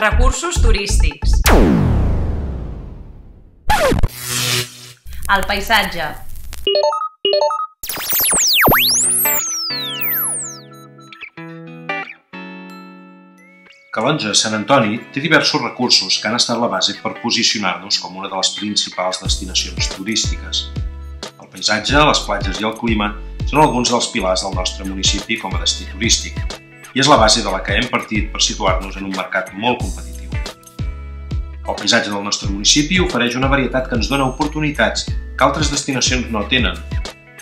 Recursos turístics. El paisatge. Calonge Sant Antoni té diversos recursos que han estat la base per posicionar-nos com una de les principals destinacions turístiques. El paisatge, les platges i el clima són alguns dels pilars del nostre municipi com a destí turístic i és la base de la que hem partit per situar-nos en un mercat molt competitiu. El paisatge del nostre municipi ofereix una varietat que ens dona oportunitats que altres destinacions no tenen.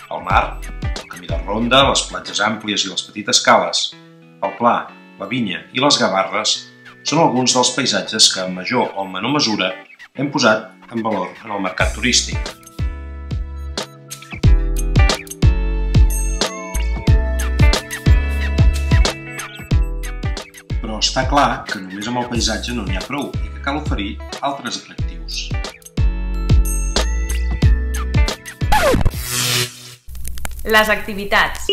El mar, el camí de ronda, les platges àmplies i les petites cales, el pla, la vinya i les gavarres són alguns dels paisatges que en major o en menor mesura hem posat en valor en el mercat turístic. Però està clar que només amb el paisatge no n'hi ha prou i que cal oferir altres atractius. Les activitats.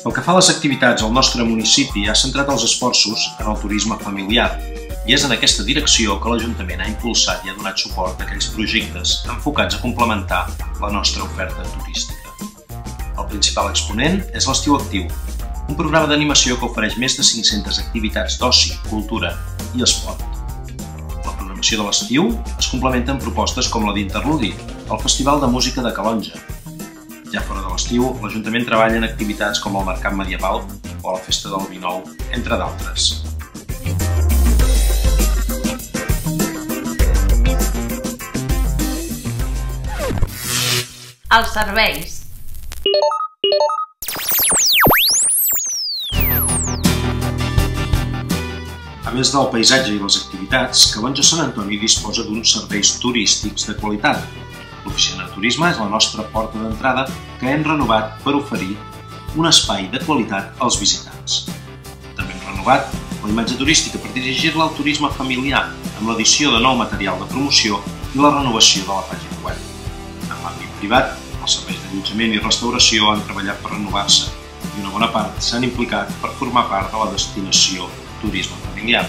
Pel que fa a les activitats, el nostre municipi ha centrat els esforços en el turisme familiar i és en aquesta direcció que l'Ajuntament ha impulsat i ha donat suport a aquells projectes enfocats a complementar la nostra oferta turística. El principal exponent és l'Estiu Actiu, un programa d'animació que ofereix més de 500 activitats d'oci, cultura i esport. La programació de l'estiu es complementa amb propostes com la d'Interludi, el Festival de Música de Calonge. Ja fora de l'estiu, l'Ajuntament treballa en activitats com el Mercat Medieval o la Festa del Vi Nou, entre d'altres. Els serveis. A més del paisatge i les activitats, Calonge Sant Antoni disposa d'uns serveis turístics de qualitat. L'oficina de turisme és la nostra porta d'entrada que hem renovat per oferir un espai de qualitat als visitants. També hem renovat la imatge turística per dirigir-la al turisme familiar amb l'edició de nou material de promoció i la renovació de la pàgina web. En l'àmbit privat, els serveis d'allotjament i restauració han treballat per renovar-se i una bona part s'han implicat per formar part de la destinació turisme familiar.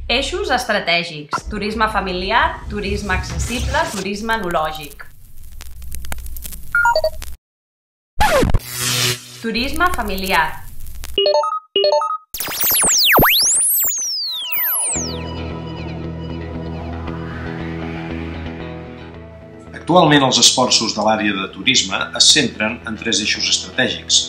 Eixos estratègics. Turisme familiar, turisme accessible, turisme enològic. Turisme familiar. Actualment els esforços de l'àrea de turisme es centren en 3 eixos estratègics.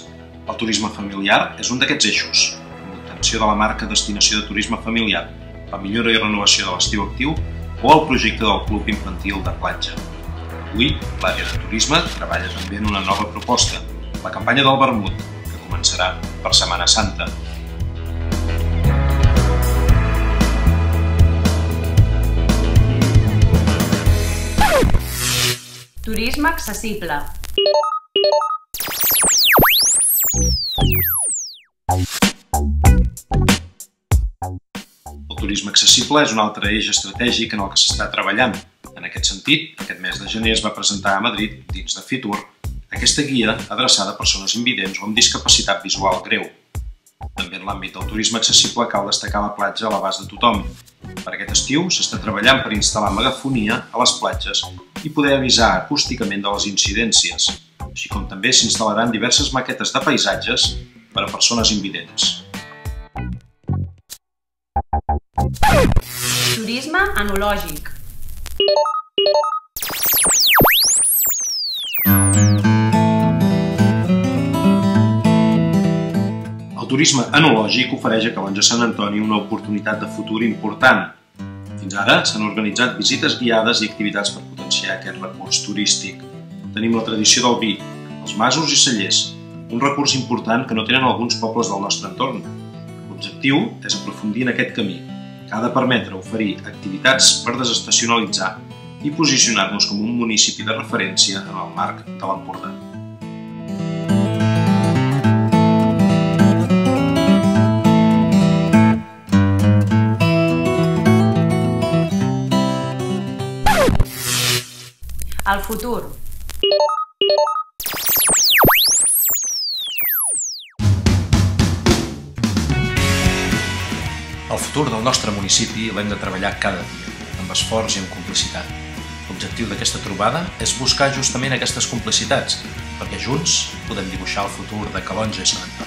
El turisme familiar és un d'aquests eixos, amb l'obtenció de la marca Destinació de Turisme Familiar, la millora i renovació de l'Estiu Actiu o el projecte del Club Infantil de Platja. Avui, l'àrea de turisme treballa també en una nova proposta, la campanya del vermut, que començarà per Setmana Santa. Turisme accessible. El turisme accessible és un altre eix estratègic en el que s'està treballant. En aquest sentit, aquest mes de gener es va presentar a Madrid, dins de Fitur, aquesta guia adreçada a persones invidents o amb discapacitat visual greu. També en l'àmbit del turisme accessible cal destacar la platja a l'abast de tothom. Per aquest estiu s'està treballant per instal·lar megafonia a les platges i poder avisar acústicament de les incidències, així com també s'instal·laran diverses maquetes de paisatges per a persones invidents. Turisme enològic. El turisme enològic ofereix a Calonge Sant Antoni una oportunitat de futur important. Fins ara s'han organitzat visites guiades i activitats per potenciar aquest recurs turístic. Tenim la tradició del vi, els masos i cellers, un recurs important que no tenen alguns pobles del nostre entorn. L'objectiu és aprofundir en aquest camí, que ha de permetre oferir activitats per desestacionalitzar i posicionar-nos com un municipi de referència en el marc de l'Empordà. El futur. El futur del nostre municipi l'hem de treballar cada dia, amb esforç i amb complicitat. L'objectiu d'aquesta trobada és buscar justament aquestes complicitats, perquè junts podem dibuixar el futur de Calonge i Sant Antoni.